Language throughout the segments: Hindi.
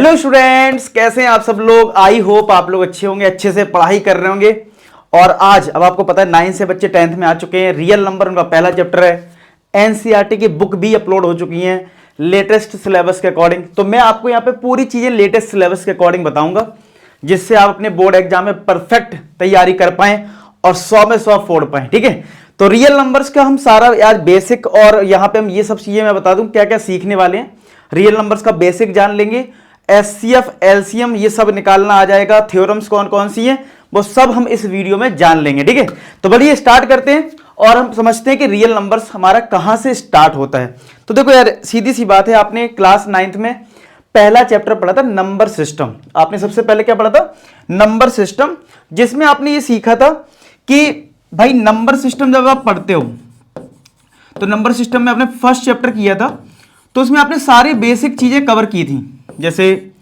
हेलो स्टूडेंट्स, कैसे हैं आप सब लोग। आई होप आप लोग अच्छे होंगे, अच्छे से पढ़ाई कर रहे होंगे। और आज अब आपको पता है 9 से बच्चे 10th में आ चुके हैं। रियल नंबर उनका पहला चैप्टर है। एनसीईआरटी की बुक भी अपलोड हो चुकी हैं लेटेस्ट सिलेबस के अकॉर्डिंग। तो मैं आपको यहाँ पे पूरी चीजें लेटेस्ट सिलेबस के अकॉर्डिंग बताऊंगा, जिससे आप अपने बोर्ड एग्जाम में परफेक्ट तैयारी कर पाए और 100 में 100 फोड़ पाए। ठीक है, तो रियल नंबर्स का हम सारा आज बेसिक और यहाँ पे हम ये सब चीजें मैं बता दूं क्या क्या सीखने वाले हैं। रियल नंबर्स का बेसिक जान लेंगे, एचसीएफ एलसीएम ये सब निकालना आ जाएगा, थ्योरम्स कौन कौन सी हैं वो सब हम इस वीडियो में जान लेंगे। ठीक है, तो बढ़िए स्टार्ट करते हैं और हम समझते हैं कि रियल नंबर्स हमारा कहां से स्टार्ट होता है। तो देखो यार, सीधी सी बात है, आपने क्लास 9th में पहला चैप्टर पढ़ा था नंबर सिस्टम। आपने सबसे पहले क्या पढ़ा था? नंबर सिस्टम, जिसमें आपने ये सीखा था कि भाई नंबर सिस्टम जब आप पढ़ते हो तो नंबर सिस्टम में आपने फर्स्ट चैप्टर किया था, तो उसमें आपने सारी बेसिक चीजें कवर की थी, जैसे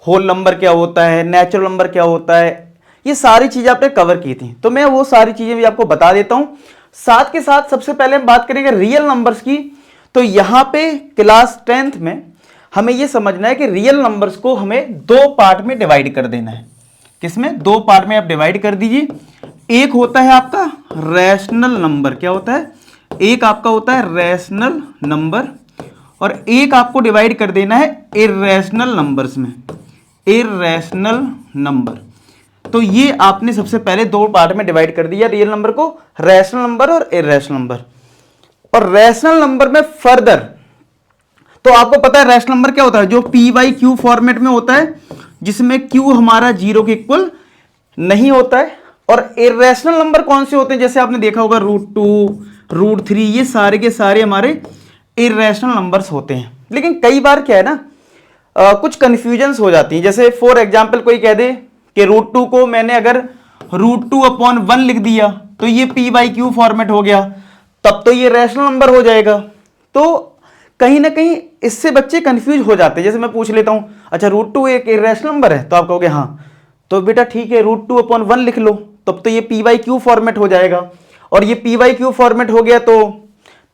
होल नंबर क्या होता है, नेचुरल नंबर क्या होता है, ये सारी चीजें आपने कवर की थी। तो मैं वो सारी चीजें भी आपको बता देता हूं। साथ के साथ सबसे पहले हम बात करेंगे रियल नंबर्स की। तो यहां पे क्लास 10th में हमें यह समझना है कि रियल नंबर्स को हमें दो पार्ट में डिवाइड कर देना है। किसमें? दो पार्ट में आप डिवाइड कर दीजिए। एक होता है आपका रैशनल नंबर, क्या होता है? एक आपका होता है रैशनल नंबर, और एक आपको डिवाइड कर देना है इर्रेशनल नंबर्स में, इर्रेशनल नंबर। तो ये आपने सबसे पहले दो पार्ट में डिवाइड कर दिया रियल नंबर को, रैशनल नंबर और इर्रेशनल नंबर। और रैशनल नंबर में फर्दर, तो आपको पता है रैशनल नंबर क्या होता है? जो पी बाई क्यू फॉर्मेट में होता है, जिसमें क्यू हमारा 0 के इक्वल नहीं होता है। और इर्रेशनल नंबर कौन से होते हैं? जैसे आपने देखा होगा √2, √3, ये सारे के सारे हमारे इर्रेशनल नंबर्स होते हैं। लेकिन कई बार क्या है ना, कुछ कंफ्यूजन्स हो जाती हैं। जैसे फॉर एग्जांपल कोई कह दे कि √2 को मैंने अगर √2/1 लिख दिया तो ये पी बाई क्यू फॉर्मेट हो गया, तब तो ये रैशनल नंबर हो जाएगा। तो कहीं ना कहीं इससे बच्चे कंफ्यूज हो जाते हैं। जैसे मैं पूछ लेता हूं, अच्छा √2 एक इर्रेशनल नंबर है? तो आप कहोगे हाँ, तो बेटा ठीक है √2/1 लिख लो, तब तो ये पी बाई क्यू फॉर्मेट हो जाएगा। और ये पी बाई क्यू फॉर्मेट हो गया तो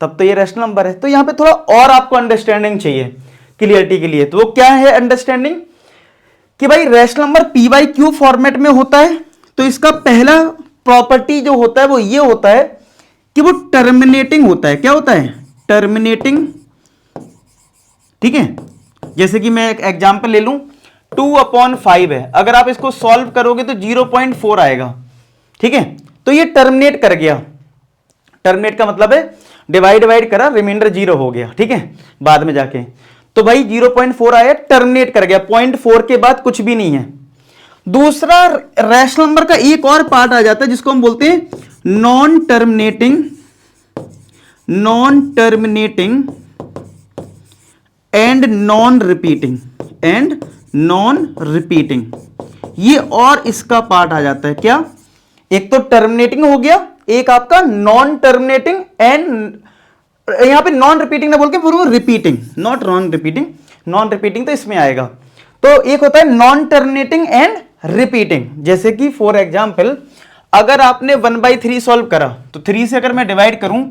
तब तो ये रैशनल नंबर है। तो यहां पे थोड़ा और आपको अंडरस्टैंडिंग चाहिए क्लियरिटी के लिए। तो वो क्या है अंडरस्टैंडिंग? कि भाई rational number P by Q format में होता है, तो इसका पहला प्रॉपर्टी जो होता है वो ये होता है कि वो टर्मिनेटिंग होता है। क्या होता है? टर्मिनेटिंग। ठीक है, जैसे कि मैं एक एग्जांपल ले लूं, 2/5 है, अगर आप इसको सॉल्व करोगे तो 0.4 आएगा। ठीक है, तो ये टर्मिनेट कर गया। टर्मिनेट का मतलब है डिवाइड करा, रिमाइंडर 0 हो गया। ठीक है, बाद में जाके तो भाई 0.4 आया, टर्मिनेट कर गया, 0.4 के बाद कुछ भी नहीं है। दूसरा रैशनल नंबर का एक और पार्ट आ जाता है जिसको हम बोलते हैं non terminating, non terminating and non repeating, and non repeating. ये और इसका पार्ट आ जाता है। क्या? एक तो टर्मिनेटिंग हो गया, एक आपका नॉन टर्मिनेटिंग एंड यहां पे नॉन रिपीटिंग ना बोल के पूरा repeating, not non repeating, non repeating तो इसमें आएगा। तो एक होता है नॉन टर्मिनेटिंग एंड रिपीटिंग। जैसे कि फॉर एग्जांपल अगर आपने 1/3 सॉल्व करा, तो 3 से अगर मैं डिवाइड करूं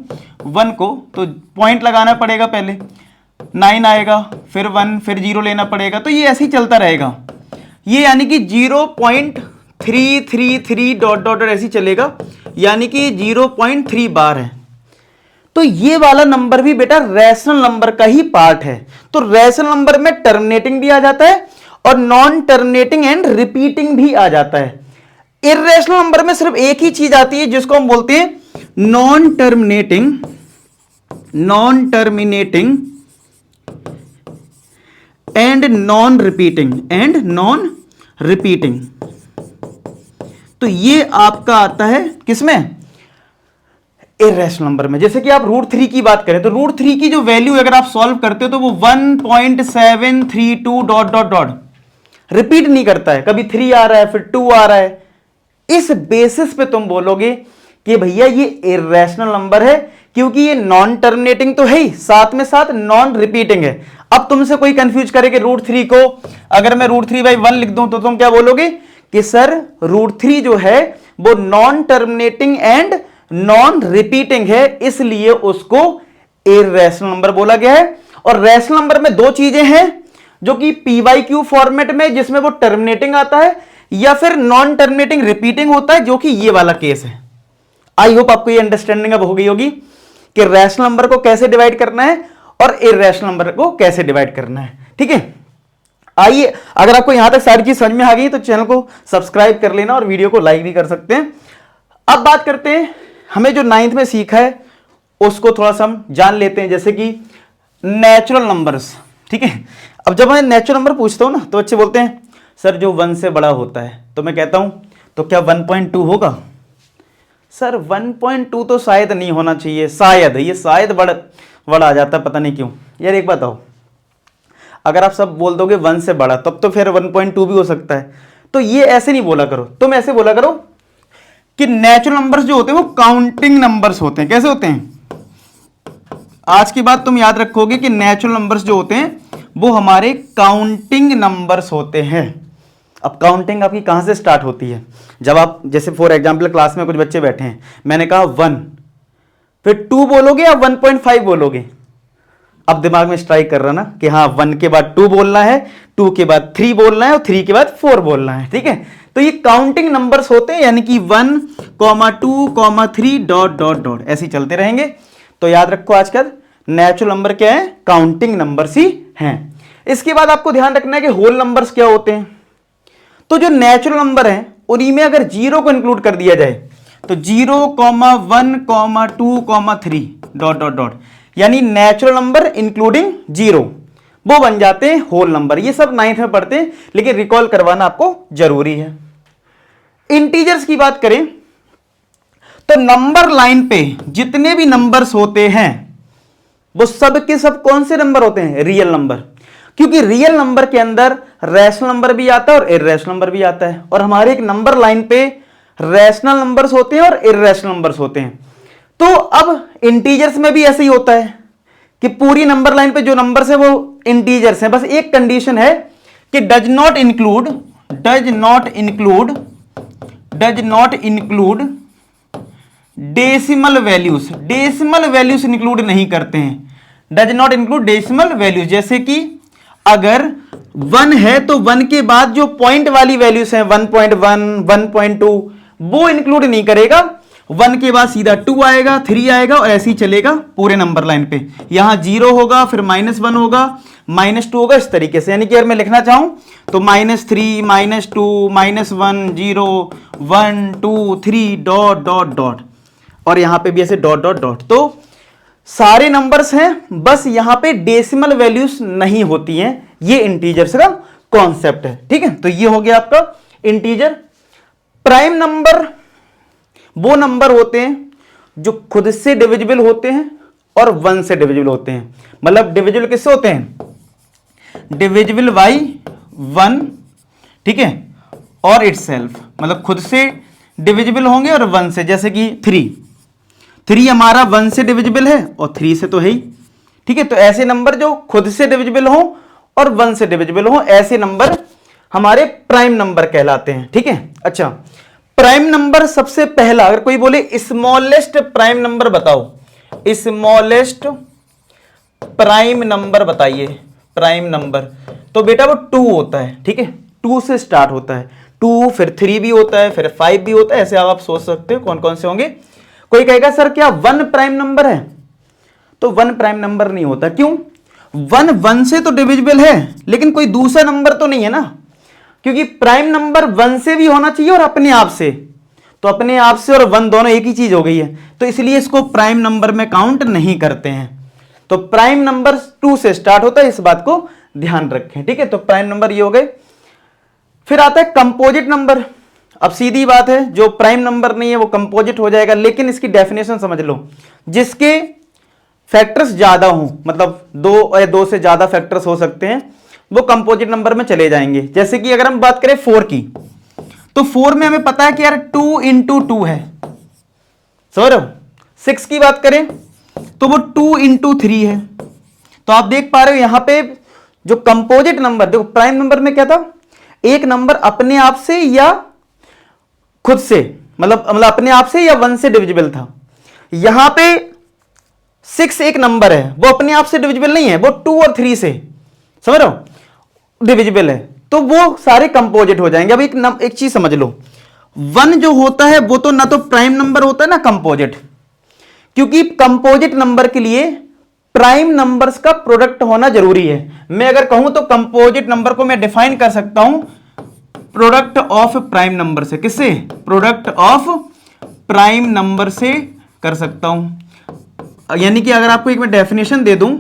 1 को, तो पॉइंट लगाना पड़ेगा, पहले 9 आएगा, फिर 1, फिर 0 लेना पड़ेगा। तो ये ऐसे ही चलता रहेगा। ये यानी कि 0.333 डॉट डॉट ऐसे ही चलेगा, यानी कि 0.3 बार है। तो ये वाला नंबर भी बेटा रैशनल नंबर का ही पार्ट है। तो रैशनल नंबर में टर्मिनेटिंग भी आ जाता है और नॉन टर्मिनेटिंग एंड रिपीटिंग भी आ जाता है। इर्रेशनल नंबर में सिर्फ एक ही चीज आती है जिसको हम बोलते हैं non terminating, non terminating and non repeating, and non repeating. तो ये आपका आता है किसमें? इर्रेशनल नंबर में। जैसे कि आप √3 की बात करें, तो √3 की जो वैल्यू अगर आप सॉल्व करते हो तो वो 1.732 डॉट डॉट डॉट रिपीट नहीं करता है। कभी 3 आ रहा है, फिर 2 आ रहा है। इस बेसिस पे तुम बोलोगे कि भैया ये इर्रेशनल नंबर है, क्योंकि ये नॉन टर्मिनेटिंग तो है ही, साथ में साथ नॉन रिपीटिंग है। अब तुमसे कोई कंफ्यूज करे कि √3 को अगर मैं √3/1 लिख दूं तो तुम क्या बोलोगे कि सर √3 जो है वो non terminating and non repeating है, इसलिए उसको इर्रेशनल नंबर बोला गया है। और रैशनल नंबर में दो चीजें हैं जो कि PYQ फॉर्मेट में जिसमें वो टर्मिनेटिंग आता है या फिर नॉन टर्मिनेटिंग रिपीटिंग होता है, जो कि ये वाला केस है। आई होप आपको ये अंडरस्टैंडिंग अब हो गई होगी कि रैशनल नंबर को कैसे डिवाइड करना है और इररेशनल नंबर को कैसे डिवाइड करना है। ठीक है, आइए, अगर आपको यहां तक सारी चीज समझ में आ गई तो चैनल को सब्सक्राइब कर लेना और वीडियो को लाइक भी कर सकते हैं। अब बात करते हैं, हमें जो 9th में सीखा है उसको थोड़ा सा हम जान लेते हैं, जैसे कि नेचुरल नंबर्स। ठीक है, अब जब मैं नेचुरल नंबर पूछता हूं ना तो बच्चे बोलते हैं सर जो 1 से बड़ा होता है, तो मैं कहता हूं तो क्या 1.2 होगा? सर 1.2 तो शायद नहीं होना चाहिए, शायद, ये शायद बड़ा आ जाता है, पता नहीं क्यों। यार एक बात बताओ, अगर आप सब बोल दोगे 1 से बड़ा तब तो फिर 1.2 भी हो सकता है। तो ये ऐसे नहीं बोला करो, तुम ऐसे बोला करो कि नेचुरल नंबर्स जो होते हैं वो काउंटिंग नंबर्स होते हैं। कैसे होते हैं? आज की बात तुम याद रखोगे कि नेचुरल नंबर्स जो होते हैं वो हमारे काउंटिंग नंबर्स होते हैं। अब काउंटिंग आपकी कहां से स्टार्ट होती है? जब आप, जैसे फॉर एग्जांपल क्लास में कुछ बच्चे बैठे हैं, मैंने कहा 1, फिर 2 बोलोगे या 1.5 बोलोगे? अब दिमाग में स्ट्राइक कर रहा ना कि हाँ 1 के बाद 2 बोलना है, 2 के बाद 3 बोलना है और 3 के बाद 4 बोलना है। ठीक है, तो ये काउंटिंग नंबर्स होते हैं, यानी कि 1, 2, 3 डॉट डॉट डॉट ऐसे चलते रहेंगे। तो याद रखो आजकल नेचुरल नंबर क्या है? काउंटिंग नंबर्स ही हैं। इसके बाद आपको ध्यान रखना है कि होल नंबर्स क्या होते हैं। तो जो नेचुरल नंबर है उन्हीं में अगर 0 को इंक्लूड कर दिया जाए तो 0, 1, 2, 3 डॉट डॉट डॉट, यानी नेचुरल नंबर इंक्लूडिंग 0, वो बन जाते हैं होल नंबर। ये सब 9th में पढ़ते हैं, लेकिन रिकॉल करवाना आपको जरूरी है। इंटीजर्स की बात करें तो नंबर लाइन पे जितने भी नंबर्स होते हैं वो सब के सब कौन से नंबर होते हैं? Real number. क्योंकि रियल नंबर के अंदर रैशनल नंबर भी आता है और इररेशनल नंबर भी आता है, और हमारे एक नंबर लाइन पे रैशनल नंबर्स होते हैं और इररेशनल नंबर्स होते हैं। तो अब इंटीजर्स में भी ऐसे ही होता है कि पूरी नंबर लाइन पे जो नंबर्स है वो इंटीजर्स हैं। बस एक कंडीशन है कि does not include decimal values include नहीं करते हैं। Does not include decimal values, जैसे कि अगर 1 है तो 1 के बाद जो पॉइंट वाली वैल्यूज हैं 1.1, 1.2, वो इंक्लूड नहीं करेगा। 1 के बाद सीधा 2 आएगा, 3 आएगा और ऐसे ही चलेगा पूरे नंबर लाइन पे। यहां 0 होगा, फिर -1 होगा, -2 होगा, इस तरीके से। यानी कि अगर मैं लिखना चाहूं तो -3, -2, -1, 0, 1, 2, 3 डॉट डॉट डॉट, और यहां पे भी ऐसे डॉट डॉट डॉट। तो सारे नंबर्स हैं, बस यहां पे डेसिमल वैल्यूज नहीं होती हैं। ये इंटीजर्स का कॉन्सेप्ट है। ठीक है, तो ये हो गया आपका इंटीजर। प्राइम नंबर वो नंबर होते हैं जो खुद से डिविजिबल होते हैं और 1 से डिविजिबल होते हैं। मतलब डिविजिबल किससे होते हैं? डिविजिबल बाई 1, ठीक है, और इटसेल्फ, मतलब खुद से डिविजिबल होंगे और 1 से। जैसे कि 3 हमारा 1 से डिविजिबल है और 3 से तो है ही। ठीक है, तो ऐसे नंबर जो खुद से डिविजिबल हो और 1 से डिविजिबल हो, ऐसे नंबर हमारे प्राइम नंबर कहलाते हैं। ठीक है, अच्छा, प्राइम नंबर सबसे पहला, अगर कोई बोले स्मॉलेस्ट प्राइम नंबर बताओ, स्मॉलेस्ट प्राइम नंबर बताइए, प्राइम नंबर, तो बेटा वो 2 होता है। ठीक है, 2 से स्टार्ट होता है, 2, फिर 3 भी होता है, फिर 5 भी होता है। ऐसे आप सोच सकते हो कौन कौन से होंगे। कोई कहेगा सर क्या 1 प्राइम नंबर है? तो 1 प्राइम नंबर नहीं होता। क्यों? 1 से तो डिविजिबल है, लेकिन कोई दूसरा नंबर तो नहीं है ना, क्योंकि प्राइम नंबर 1 से भी होना चाहिए और अपने आप से। तो अपने आप से और 1 दोनों एक ही चीज हो गई है, तो इसलिए इसको प्राइम नंबर में काउंट नहीं करते हैं। तो प्राइम नंबर 2 से स्टार्ट होता है, इस बात को ध्यान रखें। ठीक है, तो प्राइम नंबर ये हो गए। फिर आता है कंपोजिट नंबर। अब सीधी बात है, जो प्राइम नंबर नहीं है वो कंपोजिट हो जाएगा, लेकिन इसकी डेफिनेशन समझ लो, जिसके फैक्टर्स ज्यादा हो, मतलब 2 या 2 से ज्यादा फैक्टर्स हो सकते हैं, वो कंपोजिट नंबर में चले जाएंगे। जैसे कि अगर हम बात करें 4 की, तो 4 में हमें पता है कि यार 2 × 2 है, समझ रहे हो। 6 की बात करें तो वो 2 × 3 है। तो आप देख पा रहे हो यहां पे जो कंपोजिट नंबर, देखो प्राइम नंबर में क्या था, एक नंबर अपने आप से या खुद से, मतलब अपने आप से या 1 से डिविजिबल था। यहां पे 6 एक नंबर है, वो अपने आप से डिविजिबल नहीं है, वो 2 और 3 से, समझ रहे हो। डिविजिबल है तो वो सारे कंपोजिट हो जाएंगे। अब एक चीज समझ लो, 1 जो होता है वो तो ना तो प्राइम नंबर होता है ना कंपोजिट, क्योंकि कंपोजिट नंबर के लिए प्राइम नंबर्स का प्रोडक्ट होना जरूरी है। मैं अगर कहूं तो कंपोजिट नंबर को मैं डिफाइन कर सकता हूं प्रोडक्ट ऑफ प्राइम नंबर से। किससे? प्रोडक्ट ऑफ प्राइम नंबर से कर सकता हूं। यानी कि अगर आपको एक मैं डेफिनेशन दे दूं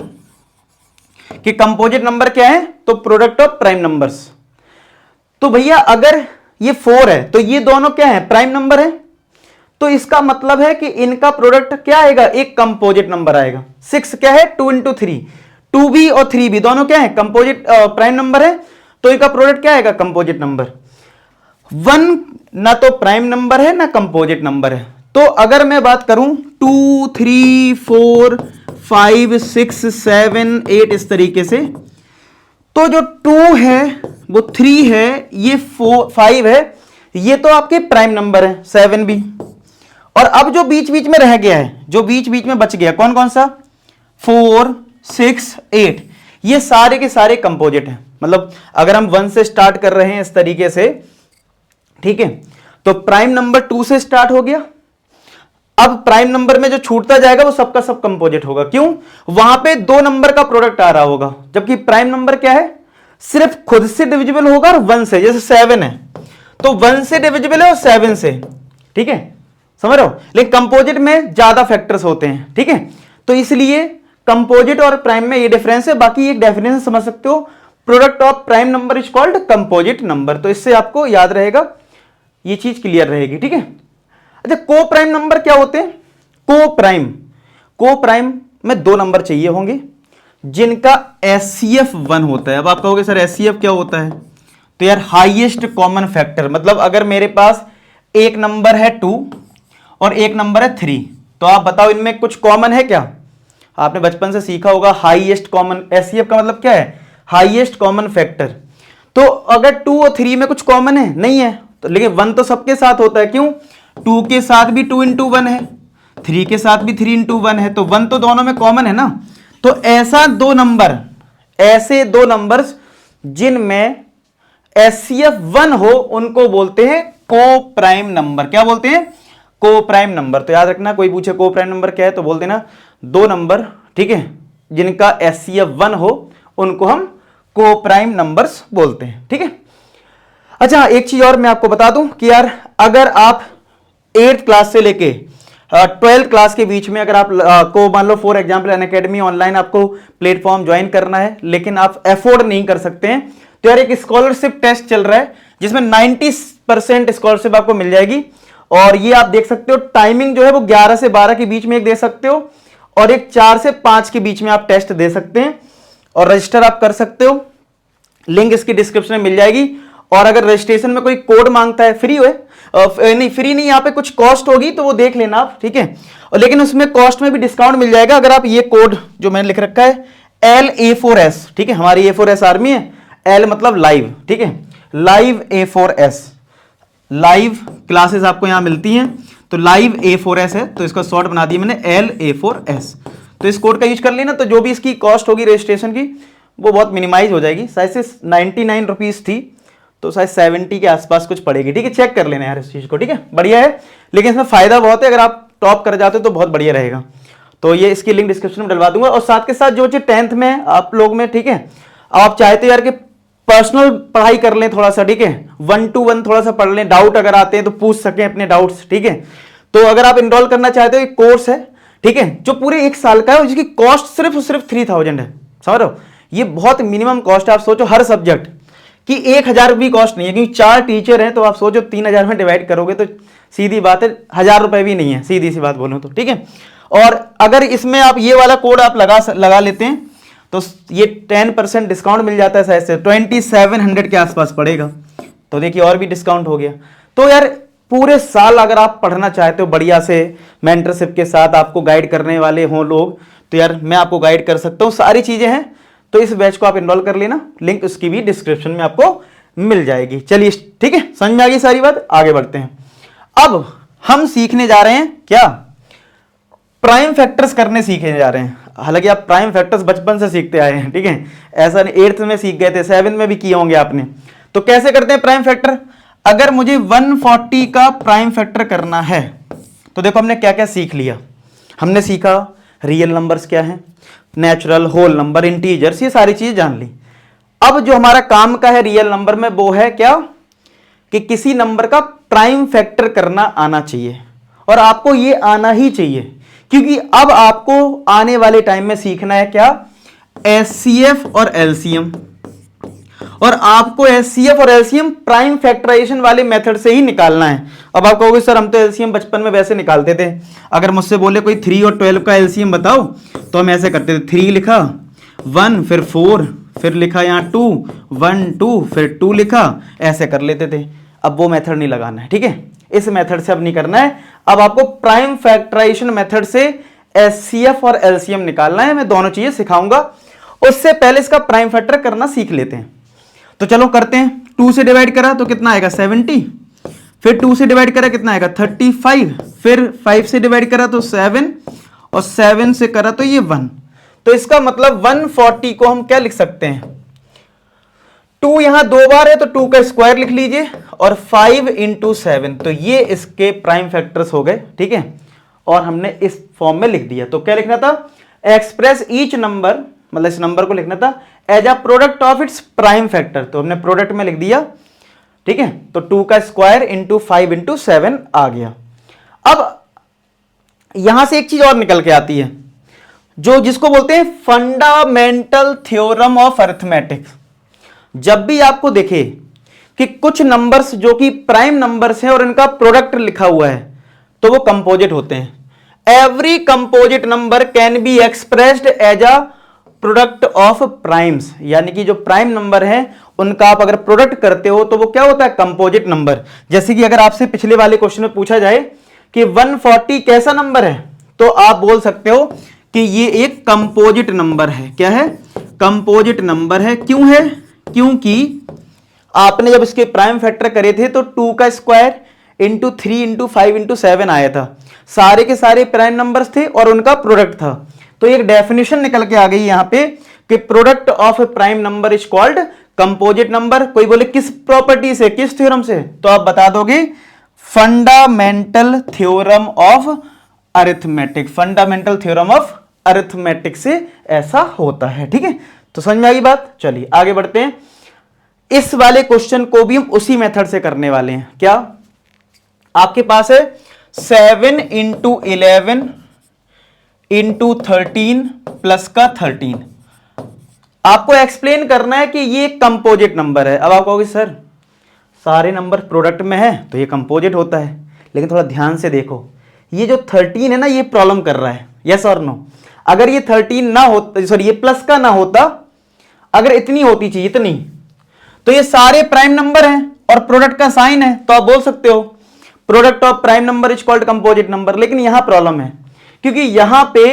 कि कंपोजिट नंबर क्या है, तो प्रोडक्ट ऑफ प्राइम नंबर्स। तो भैया अगर ये 4 है तो ये दोनों क्या है? प्राइम नंबर है। तो इसका मतलब है कि इनका प्रोडक्ट क्या आएगा? एक कंपोजिट नंबर आएगा। 6 क्या है? 2 इंटू 3, 2b और 3b दोनों क्या है? कंपोजिट प्राइम नंबर है, तो इनका प्रोडक्ट क्या आएगा? Composite number. 1 ना तो प्राइम नंबर है ना कंपोजिट नंबर है। तो अगर मैं बात करूं 2 3 4 5 6 7 8 इस तरीके से, तो जो 2 है वो 3 है, ये 5 है, ये तो आपके प्राइम नंबर है 7 भी। और अब जो बीच बीच में रह गया है, जो बीच बीच में बच गया, कौन कौन सा? 4 6 8, ये सारे के सारे कंपोजिट हैं। मतलब अगर हम 1 से स्टार्ट कर रहे हैं इस तरीके से, ठीक है, तो प्राइम नंबर 2 से स्टार्ट हो गया। अब प्राइम नंबर में जो छूटता जाएगा वो सबका सब कंपोजिट होगा। क्यों? वहां पे 2 नंबर का प्रोडक्ट आ रहा होगा, जबकि प्राइम नंबर क्या है? सिर्फ खुद से डिविजिबल होगा और 1 से। जैसे 7 है तो 1 से डिविजिबल है और 7 से, ठीक है, समझ रहे हो? लेकिन कंपोजिट में ज्यादा फैक्टर्स होते हैं, ठीक है। तो इसलिए कंपोजिट और प्राइम में ये डिफरेंस है। बाकी एक डेफिनेशन समझ सकते हो, product of prime number is called composite number. तो इससे आपको याद रहेगा, ये चीज क्लियर रहेगी, ठीक है। अच्छा, को प्राइम नंबर क्या होते हैं? को प्राइम में 2 नंबर चाहिए होंगे जिनका एचसीएफ 1 होता है। अब आप कहोगे सर एचसीएफ क्या होता है? तो यार हाईएस्ट कॉमन फैक्टर, मतलब अगर मेरे पास एक नंबर है 2 और एक नंबर है 3, तो आप बताओ इनमें कुछ कॉमन है क्या? आपने बचपन से सीखा होगा हाईएस्ट कॉमन, एचसीएफ का मतलब क्या है? Highest common factor. तो अगर 2 और 3 में कुछ कॉमन है? नहीं है। तो लेकिन 1 तो सबके साथ होता है। क्यों? 2 के साथ भी 2 इंटू 1 है, 3 के साथ भी 3 इंटू 1 है, तो 1 तो दोनों में कॉमन है ना। तो ऐसे 2 नंबर्स जिनमें एचसीएफ 1 हो उनको बोलते हैं को प्राइम नंबर। क्या बोलते हैं? को प्राइम नंबर। तो याद रखना, कोई पूछे को प्राइम नंबर क्या है तो बोल देना 2 नंबर, ठीक है, जिनका एचसीएफ 1 हो उनको हम को प्राइम नंबर्स बोलते हैं, ठीक है। अच्छा, एक चीज और मैं आपको बता दूं कि यार अगर आप 8th क्लास से लेके 12th क्लास के बीच में अगर आप को मान लो फॉर एग्जांपल अनअकैडमी ऑनलाइन आपको प्लेटफॉर्म ज्वाइन करना है, लेकिन आप अफोर्ड नहीं कर सकते हैं, तो यार एक स्कॉलरशिप टेस्ट चल रहा है जिसमें 90% स्कॉलरशिप आपको मिल जाएगी। और ये आप देख सकते हो, टाइमिंग जो है वो 11 से 12 के बीच में एक दे सकते हो और एक 4 से 5 के बीच में आप टेस्ट दे सकते हैं और रजिस्टर आप कर सकते हो। लिंक इसकी डिस्क्रिप्शन में मिल जाएगी। और अगर रजिस्ट्रेशन में कोई कोड मांगता है, फ्री नहीं, फ्री नहीं, यहाँ पे कुछ कॉस्ट होगी तो वो देख लेना आप, ठीक है। और लेकिन उसमें कॉस्ट में भी डिस्काउंट मिल जाएगा अगर आप ये कोड जो मैंने लिख रखा है LA4S, ठीक है, हमारी A4S आर्मी है, L मतलब लाइव, ठीक है, लाइव A4S, लाइव क्लासेस आपको यहां मिलती हैं, तो लाइव A4S है, तो इसका शॉर्ट बना दिया मैंने LA4S। तो इस कोड का यूज कर लेना, तो जो भी इसकी कॉस्ट होगी रजिस्ट्रेशन की वो बहुत मिनिमाइज हो जाएगी। शायद से 99 रुपीज थी, तो शायद 70 के आसपास कुछ पड़ेगी, ठीक है। चेक कर लेना यार इस चीज को, ठीक है, बढ़िया है। लेकिन इसमें फायदा बहुत है, अगर आप टॉप कर जाते हो तो बहुत बढ़िया रहेगा। तो ये इसकी लिंक डिस्क्रिप्शन में डलवा दूंगा। और साथ के साथ जो चीज 10th में आप लोग में, ठीक है, आप चाहते यार कि पर्सनल पढ़ाई कर लें थोड़ा सा, ठीक है, 1 to 1 थोड़ा सा पढ़ लें, डाउट अगर आते हैं तो पूछ सकें अपने डाउट्स, ठीक है। तो अगर आप इनरोल करना चाहते हो, एक कोर्स है, ठीक है, जो पूरे 1 साल का है और जिसकी कॉस्ट सिर्फ 3000 है, समझ रहे हो। ये बहुत मिनिमम कॉस्ट है। आप सोचो हर सब्जेक्ट कि 1000 भी कॉस्ट नहीं है, क्योंकि 4 टीचर हैं, तो आप सोचो 3000 में डिवाइड करोगे तो सीधी बात है 1000 रुपए भी नहीं है, सीधी सी बात बोलूं तो, ठीक है। और अगर इसमें आप ये वाला कोड आप लगा लेते हैं तो ये 10% डिस्काउंट मिल जाता है, शायद से 2700 के आसपास पड़ेगा। तो देखिए और भी डिस्काउंट हो गया। तो यार पूरे साल अगर आप पढ़ना चाहते हो बढ़िया से, मेंटरशिप के साथ आपको गाइड करने वाले हों लोग, तो यार मैं आपको गाइड कर सकता हूँ, सारी चीजें हैं। तो इस बैच को आप इनरोल कर लेना, लिंक उसकी भी डिस्क्रिप्शन में आपको मिल जाएगी। चलिए ठीक है, समझ में आ गई सारी बात, आगे बढ़ते हैं। अब हम सीखने जा रहे हैं क्या? प्राइम फैक्टर्स करने सीखने जा रहे हैं। हालांकि आप प्राइम फैक्टर्स बचपन से सीखते आए हैं, ठीक है, ऐसा नहीं 8th में सीख गए थे, 7th में भी किए होंगे आपने। तो कैसे करते हैं प्राइम फैक्टर? अगर मुझे 140 का प्राइम फैक्टर करना है तो देखो हमने क्या क्या सीख लिया। हमने सीखा रियल नंबर्स क्या है, नेचुरल, होल नंबर, इंटीजर्स, ये सारी चीज जान ली। अब जो हमारा काम का है रियल नंबर में वो है क्या कि किसी नंबर का प्राइम फैक्टर करना आना चाहिए, और आपको ये आना ही चाहिए, क्योंकि अब आपको आने वाले टाइम में सीखना है क्या, एचसीएफ और एलसीएम। और आपको एचसीएफ और एलसीएम प्राइम फैक्टराइजेशन वाले मेथड से ही निकालना है। अब आप कहोगे सर हम तो एलसीएम बचपन में वैसे निकालते थे, अगर मुझसे बोले कोई 3 और 12 का एलसीएम बताओ तो हम ऐसे करते थे, 3 लिखा, 1 फिर 4 फिर लिखा यहाँ 2, 1 2 फिर 2 लिखा, ऐसे कर लेते थे। अब वो मेथड नहीं लगाना है, ठीक है, इस मेथड से अब नहीं करना है। अब आपको प्राइम फैक्टराइजेशन मेथड से एचसीएफ और एलसीएम निकालना है। मैं दोनों चीजें सिखाऊंगा, उससे पहले इसका प्राइम फैक्टर करना सीख लेते हैं। तो चलो करते हैं। 2 से डिवाइड करा तो कितना आएगा 70, फिर 2 से डिवाइड करा कितना आएगा 35, फिर 5 से डिवाइड करा तो 7, और 7 से करा तो ये 1। तो इसका मतलब 140 को हम क्या लिख सकते हैं, 2 यहां 2 बार है तो 2 का स्क्वायर लिख लीजिए, और 5 × 7, तो ये इसके प्राइम फैक्टर्स हो गए, ठीक है। और हमने इस फॉर्म में लिख दिया। तो क्या लिखना था, एक्सप्रेस ईच नंबर, मतलब इस नंबर को लिखना था as a product of its prime factor, तो हमने प्रोडक्ट में लिख दिया, ठीक है। तो 2 का स्क्वायर इंटू 5 × 7 आ गया। अब यहां से एक चीज और निकल के आती है, जो जिसको बोलते हैं फंडामेंटल थ्योरम ऑफ अरिथमेटिक्स। जब भी आपको देखे कि कुछ नंबर्स जो कि प्राइम नंबर्स हैं और इनका प्रोडक्ट लिखा हुआ है तो वो कंपोजिट होते हैं। Every composite number can be expressed as a product of primes, यानी कि जो प्राइम नंबर है उनका आप अगर प्रोडक्ट करते हो तो वो क्या होता है, कंपोजिट नंबर। जैसे कि अगर आपसे पिछले वाले क्वेश्चन में पूछा जाए कि 140 कैसा नंबर है, तो आप बोल सकते हो कि ये एक कंपोजिट नंबर है। क्या है, कंपोजिट नंबर है। क्यों है, क्योंकि आपने जब इसके प्राइम फैक्टर करे थे तो 2 का स्क्वायर इंटू 3 इंटू 5 इंटू 7 आया था, सारे के सारे प्राइम नंबर्स थे और उनका प्रोडक्ट था। तो एक डेफिनेशन निकल के आ गई यहां पे कि product of prime number is called composite number. कोई बोले किस प्रॉपर्टी से, किस थ्योरम से, तो आप बता दोगे fundamental theorem of arithmetic, fundamental theorem of arithmetic से ऐसा होता है, ठीक है। तो समझ में आ गई बात। चलिए आगे बढ़ते हैं। इस वाले क्वेश्चन को भी हम उसी मेथड से करने वाले हैं। क्या आपके पास है 7 × 11 × 13 प्लस का 13, आपको एक्सप्लेन करना है कि ये कंपोजिट नंबर है। अब आप कहोगे सर सारे नंबर प्रोडक्ट में है तो ये कंपोजिट होता है, लेकिन थोड़ा ध्यान से देखो, ये जो 13 है ना ये प्रॉब्लम कर रहा है, यस और नो। अगर ये 13 ना होता, सॉरी ये प्लस का ना होता, अगर इतनी होती चीज इतनी, तो ये सारे प्राइम नंबर हैं और प्रोडक्ट का साइन है, तो आप बोल सकते हो product of prime number is called composite number. लेकिन यहां प्रॉब्लम है क्योंकि यहां पे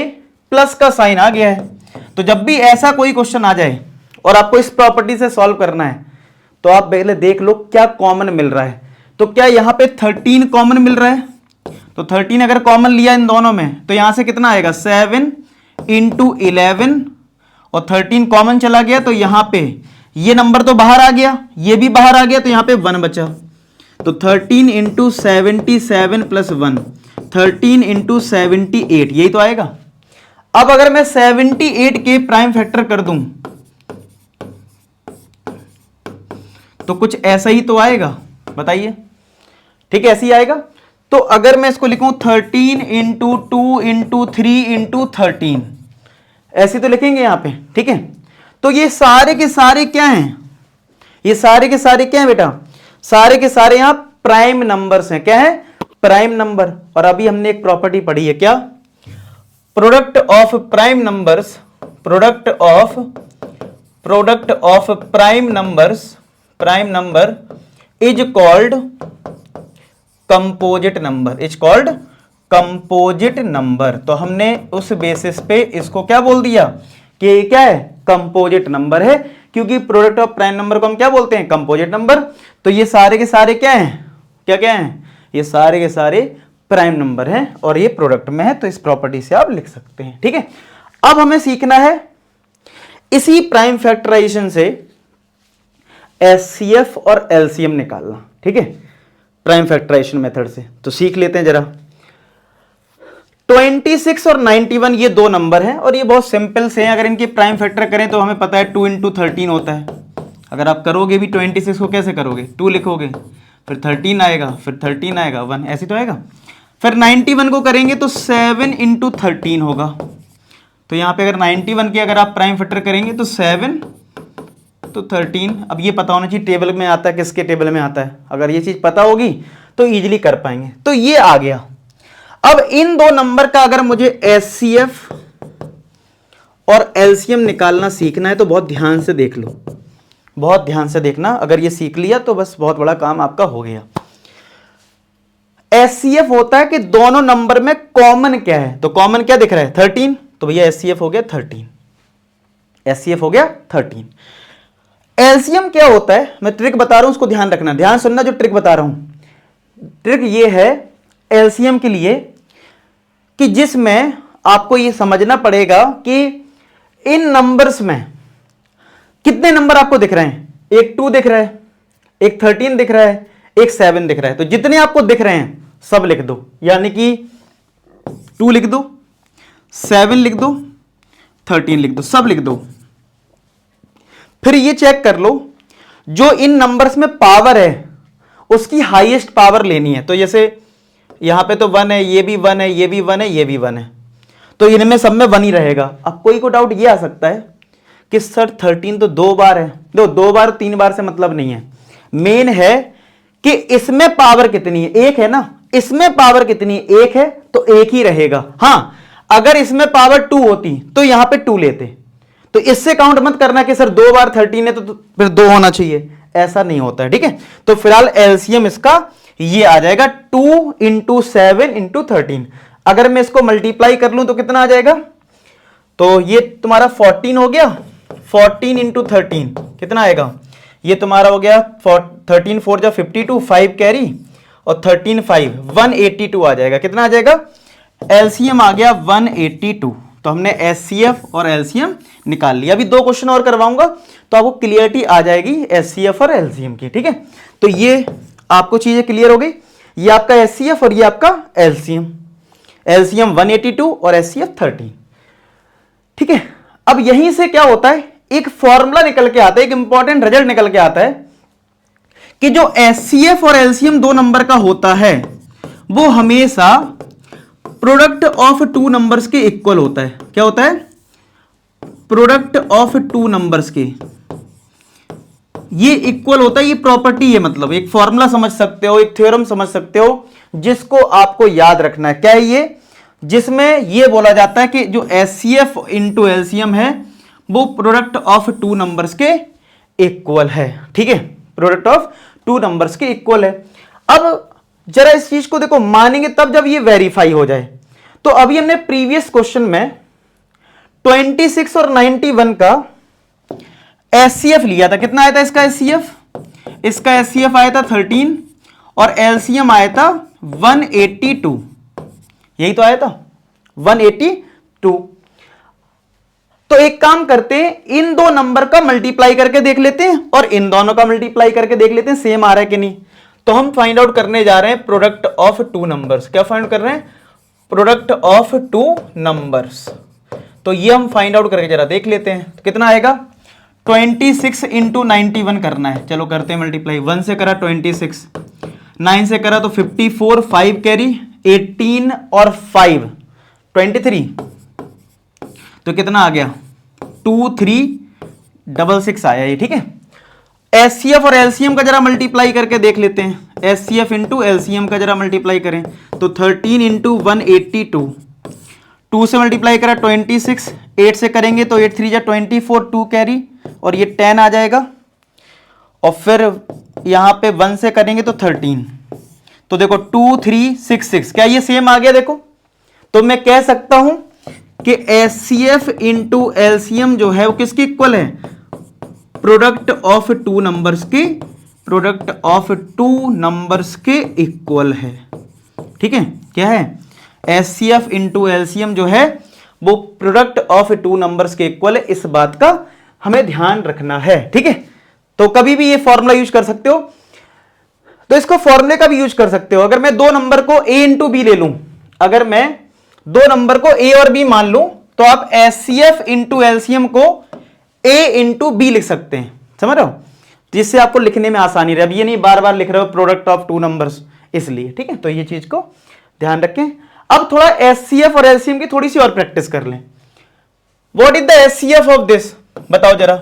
प्लस का साइन आ गया है। तो जब भी ऐसा कोई क्वेश्चन आ जाए और आपको इस प्रॉपर्टी से सॉल्व करना है तो आप पहले देख लो क्या कॉमन मिल रहा है। तो क्या यहां पे 13 कॉमन मिल रहा है, तो 13 अगर कॉमन लिया इन दोनों में तो यहां से कितना आएगा 7 × 11, और 13 कॉमन चला गया तो यहां पे ये नंबर तो बाहर आ गया, ये भी बाहर आ गया, तो यहां पे 1 बचा। तो 13 × 77 प्लस 1, 13 × 78, यही तो आएगा। अब अगर मैं 78 के प्राइम फैक्टर कर दूं तो कुछ ऐसा ही तो आएगा, बताइए, ठीक है, ऐसे ही आएगा। तो अगर मैं इसको लिखूं 13 × 2 × 3 × 13, ऐसे तो लिखेंगे यहां पे, ठीक है। तो ये सारे के सारे क्या हैं, ये सारे के सारे क्या हैं बेटा, सारे के सारे यहां प्राइम नंबर्स हैं। क्या है, प्राइम नंबर। और अभी हमने एक प्रॉपर्टी पढ़ी है, क्या, product of prime numbers, product of prime numbers, prime number is called composite number, is called composite number. तो हमने उस बेसिस पे इसको क्या बोल दिया कि ये क्या है, कंपोजिट नंबर है, क्योंकि प्रोडक्ट ऑफ प्राइम नंबर को हम क्या बोलते हैं, कंपोजिट नंबर। तो ये सारे के सारे क्या हैं, क्या क्या हैं, ये सारे के सारे प्राइम नंबर हैं और ये प्रोडक्ट में है, तो इस प्रॉपर्टी से आप लिख सकते हैं, ठीक है। अब हमें सीखना है इसी प्राइम फैक्टराइजेशन से एचसीएफ और एलसीएम निकालना, ठीक है, प्राइम फैक्टराइजेशन मेथड से। तो सीख लेते हैं जरा। 26 और 91 ये दो नंबर हैं और ये बहुत सिंपल से हैं। अगर इनकी प्राइम फैक्टर करें तो हमें पता है 2 इंटू 13 होता है। अगर आप करोगे भी 26 को कैसे करोगे, 2 लिखोगे, फिर 13 आएगा, फिर 13 आएगा, 1 ऐसे तो आएगा। फिर 91 को करेंगे तो 7 इंटू 13 होगा। तो यहाँ पे अगर 91 की अगर आप प्राइम फैक्टर करेंगे तो 7 तो 13। अब ये पता होना चाहिए टेबल में आता है, किसके टेबल में आता है। अगर ये चीज पता होगी तो इजीली कर पाएंगे। तो ये आ गया। अब इन दो नंबर का अगर मुझे एचसीएफ और एलसीएम निकालना सीखना है तो बहुत ध्यान से देख लो, बहुत ध्यान से देखना। अगर ये सीख लिया तो बस बहुत बड़ा काम आपका हो गया। एचसीएफ होता है कि दोनों नंबर में कॉमन क्या है। तो कॉमन क्या दिख रहा है, 13, तो भैया एचसीएफ हो गया 13, एचसीएफ हो गया 13। एलसीएम क्या होता है, मैं ट्रिक बता रहा हूं, उसको ध्यान रखना, ध्यान सुनना जो ट्रिक बता रहा हूं। ट्रिक ये है एलसीएम के लिए कि जिसमें आपको ये समझना पड़ेगा कि इन नंबर्स में कितने नंबर आपको दिख रहे हैं। एक 2 दिख रहा है, एक 13 दिख रहा है, एक 7 दिख रहा है। तो जितने आपको दिख रहे हैं सब लिख दो, यानी कि 2 लिख दो, 7 लिख दो, 13 लिख दो, सब लिख दो। फिर ये चेक कर लो जो इन नंबर्स में पावर है उसकी हाईएस्ट पावर लेनी है। तो जैसे यहां पे तो 1 है, ये भी 1 है, ये भी 1 है, ये भी 1 है, तो इनमें सब में 1 ही रहेगा। अब कोई को डाउट ये आ सकता है कि सर 13 तो 2 बार है। दो 2 बार 3 बार से मतलब नहीं है, मेन है कि इसमें पावर कितनी है, 1 है ना, इसमें पावर कितनी है, 1 है तो 1 ही रहेगा। हां, अगर इसमें पावर 2 होती तो यहां पे 2 लेते। तो इससे काउंट मत करना कि सर 2 बार 13 है तो फिर 2 होना चाहिए, ऐसा नहीं होता है, ठीक है। तो फिलहाल एलसीएम इसका ये आ जाएगा 2 इंटू 7 इंटू 13। अगर मैं इसको मल्टीप्लाई कर लूं तो कितना आ जाएगा, तो ये तुम्हारा 14 हो गया, 14 इंटू 13 कितना आएगा, ये तुम्हारा हो गया 13 4 जा 52, 5 कैरी और 13 5 182 आ जाएगा। कितना आ जाएगा, एलसीएम आ गया 182। तो हमने एचसीएफ और एलसीएम निकाल लिया। अभी 2 क्वेश्चन और करवाऊंगा तो आपको क्लियरिटी आ जाएगी एचसीएफ और एलसीएम की, ठीक है। तो ये आपको चीजें क्लियर हो गई, ये आपका एचसीएफ और ये आपका एलसीएम। एलसीएम 182 और एचसीएफ 13, ठीक है। अब यहीं से क्या होता है, एक फॉर्मूला निकल के आता है, एक इंपॉर्टेंट रिजल्ट निकल के आता है कि जो एचसीएफ और एलसीएम दो नंबर का होता है वो हमेशा प्रोडक्ट ऑफ 2 नंबर्स के इक्वल होता है। क्या होता है, प्रोडक्ट ऑफ 2 नंबर्स के ये इक्वल होता है। ये प्रॉपर्टी है, मतलब एक फॉर्मूला समझ सकते हो, एक थ्योरम समझ सकते हो, जिसको आपको याद रखना है। क्या है ये, जिसमें ये बोला जाता है कि जो एचसीएफ इंटू एलसीएम है वो प्रोडक्ट ऑफ 2 नंबर्स के इक्वल है, ठीक है, प्रोडक्ट ऑफ 2 नंबर्स के इक्वल है। अब जरा इस चीज को देखो, मानेंगे तब जब ये वेरीफाई हो जाए। तो अभी हमने प्रीवियस क्वेश्चन में 26 और 91 का एचसीएफ लिया था। कितना आया था इसका एचसीएफ, इसका एचसीएफ आया था 13 और एलसीएम आया था 182, यही तो आया था 182। तो एक काम करते हैं, इन दो नंबर का मल्टीप्लाई करके देख लेते हैं और इन दोनों का मल्टीप्लाई करके देख लेते हैं सेम आ रहा है कि नहीं। तो हम फाइंड आउट करने जा रहे हैं प्रोडक्ट ऑफ 2 नंबर्स। क्या फाइंड कर रहे हैं, प्रोडक्ट ऑफ 2 नंबर्स। तो ये हम फाइंड आउट करके जरा देख लेते हैं। तो कितना आएगा, 26 इंटू 91 करना है। चलो करते हैं मल्टीप्लाई। 1 से करा 26, 9 से करा तो 54, 5 कैरी 18 और 5 23, तो कितना आ गया 2366 आया ये, ठीक है। एचसीएफ और एलसीएम का जरा मल्टीप्लाई करके देख लेते हैं। एचसीएफ इंटू एलसीएम का जरा मल्टीप्लाई करें तो 13 इंटू 182, 2 से मल्टीप्लाई करा 26, 8 से करेंगे तो 8 3 जा 24, 2 कैरी और ये 10 आ जाएगा। और फिर यहां पे 1 से करेंगे तो 13, तो देखो 2366, क्या ये सेम आ गया। देखो तो मैं कह सकता हूं कि एचसीएफ इंटू एलसीएम जो है वो किसकी इक्वल है, प्रोडक्ट ऑफ 2 नंबर्स की, प्रोडक्ट ऑफ 2 नंबर्स के इक्वल है, ठीक है। क्या है, एचसीएफ इंटू एलसीएम जो है वो प्रोडक्ट ऑफ टू नंबर्स के इक्वल है, इस बात का हमें ध्यान रखना है। ठीक है, तो कभी भी ये फॉर्मूला यूज कर सकते हो, तो इसको फॉर्मूले का भी यूज कर सकते हो। अगर मैं दो नंबर को a इंटू बी ले लूं, अगर मैं दो नंबर को a और b मान लूं, तो आप एचसीएफ इंटू एलसीएम को a इंटू बी लिख सकते हैं, समझ रहे हो, जिससे आपको लिखने में आसानी रहे। अब ये नहीं बार बार लिख रहे हो प्रोडक्ट ऑफ टू नंबर्स, इसलिए। ठीक है, तो ये चीज को ध्यान रखें। अब थोड़ा एचसीएफ और एलसीएम की थोड़ी सी और प्रैक्टिस कर लें। What is the HCF of this, बताओ जरा,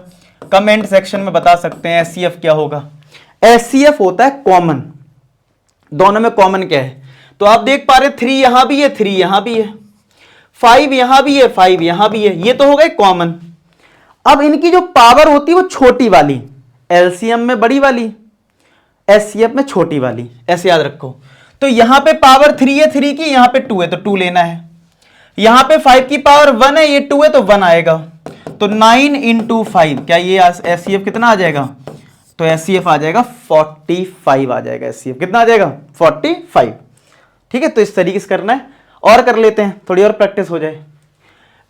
कमेंट सेक्शन में बता सकते हैं एचसीएफ क्या होगा। एचसीएफ होता है कॉमन, दोनों में कॉमन क्या है, तो आप देख पा रहे 3 यहां भी है, 3 यहां भी है, 5 यहां भी है, 5 यहां भी है, ये तो हो गए कॉमन। अब इनकी जो पावर होती है वो छोटी वाली, एलसीएम में बड़ी वाली, एचसीएफ में छोटी वाली, ऐसे याद रखो। तो यहां पे पावर 3 है 3 की, यहां पे 2 है तो 2 लेना है, यहां पे 5 की पावर 1 है, ये 2 है तो 1 आएगा, तो 9 इंटू 5, क्या ये एचसीएफ कितना आ जाएगा, तो एचसीएफ आ जाएगा 45 आ जाएगा। एचसीएफ कितना आ जाएगा, 45। ठीक है, तो इस तरीके से करना है। और कर लेते हैं, थोड़ी और प्रैक्टिस हो जाए।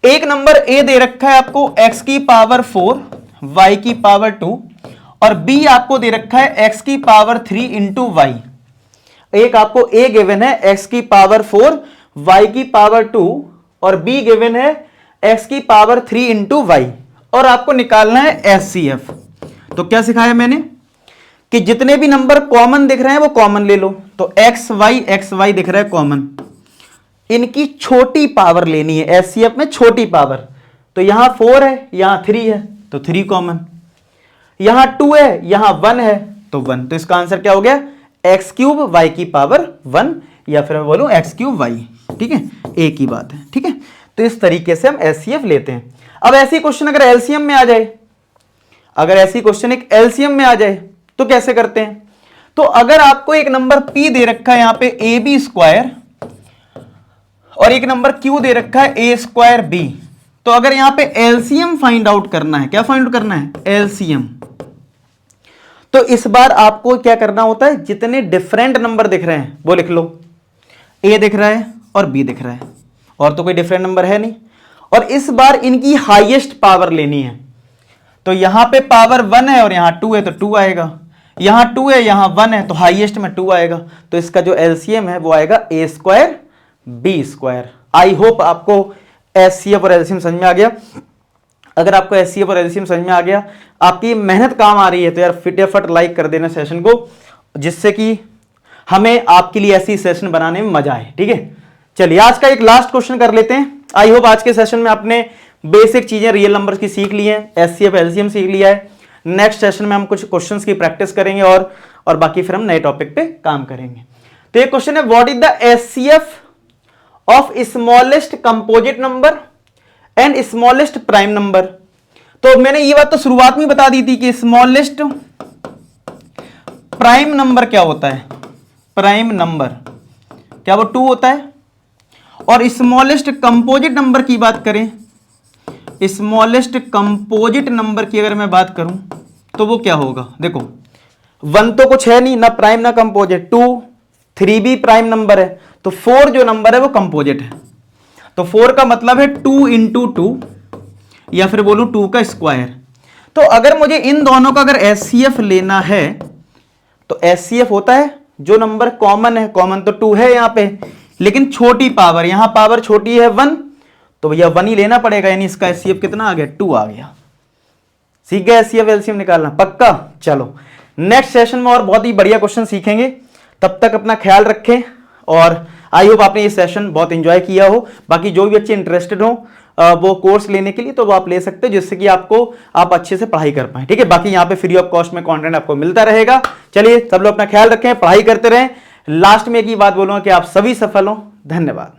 एक नंबर ए दे रखा है आपको x की पावर 4, y की पावर 2, और b आपको दे रखा है x की पावर 3 इंटू वाई। एक आपको a गिवन है x की पावर 4, y की पावर 2, और b गिवन है x की पावर 3 इंटू वाई, और आपको निकालना है एचसीएफ। तो क्या सिखाया मैंने कि जितने भी नंबर कॉमन दिख रहे हैं वो कॉमन ले लो, तो एक्स वाई दिख रहा है कॉमन, इनकी छोटी पावर लेनी है एचसीएफ में, छोटी पावर। तो यहां 4 है, यहां 3 है, तो 3 कॉमन, यहां 2 है, यहां 1 है, तो 1। तो इसका आंसर क्या हो गया, एक्स क्यूब वाई की पावर 1, या फिर मैं बोलूं एक्स क्यूब वाई। ठीक है, एक ही बात है। ठीक है, तो इस तरीके से हम एचसीएफ लेते हैं। अब ऐसी क्वेश्चन अगर एलसीएम में आ जाए, अगर ऐसी क्वेश्चन एक एलसीएम में आ जाए तो कैसे करते हैं। तो अगर आपको एक नंबर p दे रखा है यहां पे ए बी स्क्वायर, और एक नंबर q दे रखा है ए स्क्वायर बी, तो अगर यहां पे एलसीएम फाइंड आउट करना है, क्या फाइंड आउट करना है, एलसीएम, तो इस बार आपको क्या करना होता है, जितने डिफरेंट नंबर दिख रहे हैं वो लिख लो। a दिख रहा है और b दिख रहा है, और तो कोई डिफरेंट नंबर है नहीं, और इस बार इनकी हाईएस्ट पावर लेनी है। तो यहां पे पावर 1 है और यहां 2 है तो 2 आएगा, यहां 2 है यहां 1 है तो हाईएस्ट में 2 आएगा। तो इसका जो एलसीएम है वो आएगा A square B square. I hope आपको एचसीएफ और एलसीएम समझ में आ गया। अगर आपको एचसीएफ और एलसीएम समझ में आ गया, आपकी मेहनत काम आ रही है, तो यार फटाफट लाइक कर देना सेशन को, जिससे कि हमें आपके लिए ऐसी सेशन बनाने में मजा आए। ठीक है, चलिए आज का एक लास्ट क्वेश्चन कर लेते हैं। आई होप आज के सेशन में आपने बेसिक चीजें रियल नंबर्स की सीख ली हैं, एचसीएफ एलसीएम सीख लिया है। नेक्स्ट सेशन में हम कुछ क्वेश्चंस की प्रैक्टिस करेंगे और बाकी फिर हम नए टॉपिक पे काम करेंगे। तो ये क्वेश्चन है, what is the HCF of smallest composite number and smallest prime number. तो मैंने ये बात तो शुरुआत में बता दी थी कि स्मॉलेस्ट प्राइम नंबर क्या होता है, प्राइम नंबर क्या वो 2 होता है, और स्मॉलेस्ट कंपोजिट नंबर की बात करें, स्मॉलेस्ट कंपोजिट नंबर की अगर मैं बात करूं तो वो क्या होगा। देखो 1 तो कुछ है नहीं, ना प्राइम ना कंपोजिट, 2 3 भी प्राइम नंबर है, तो 4 जो नंबर है वो कंपोजिट है। तो 4 का मतलब है 2 इंटू 2, या फिर बोलूं 2 का स्क्वायर। तो अगर मुझे इन दोनों का अगर एचसीएफ लेना है, तो एचसीएफ होता है जो नंबर कॉमन है, कॉमन तो 2 है यहां पे, लेकिन छोटी पावर, यहां पावर छोटी है 1, तो भैया 1 ही लेना पड़ेगा, यानी इसका एचसीएफ कितना आ गया, 2 आ गया। सीख गए एचसीएफ एलसीएम निकालना, पक्का। चलो नेक्स्ट सेशन में और बहुत ही बढ़िया क्वेश्चन सीखेंगे, तब तक अपना ख्याल रखें, और आई होप आपने ये सेशन बहुत एंजॉय किया हो। बाकी जो भी बच्चे इंटरेस्टेड हो वो कोर्स लेने के लिए, तो वो आप ले सकते हो, जिससे कि आप अच्छे से पढ़ाई कर पाए। ठीक है, बाकी यहाँ पे फ्री ऑफ कॉस्ट में कंटेंट आपको मिलता रहेगा। चलिए सब लोग अपना ख्याल रखें, पढ़ाई करते रहें। लास्ट में एक ही बात बोलूंगा कि आप सभी सफल हो। धन्यवाद।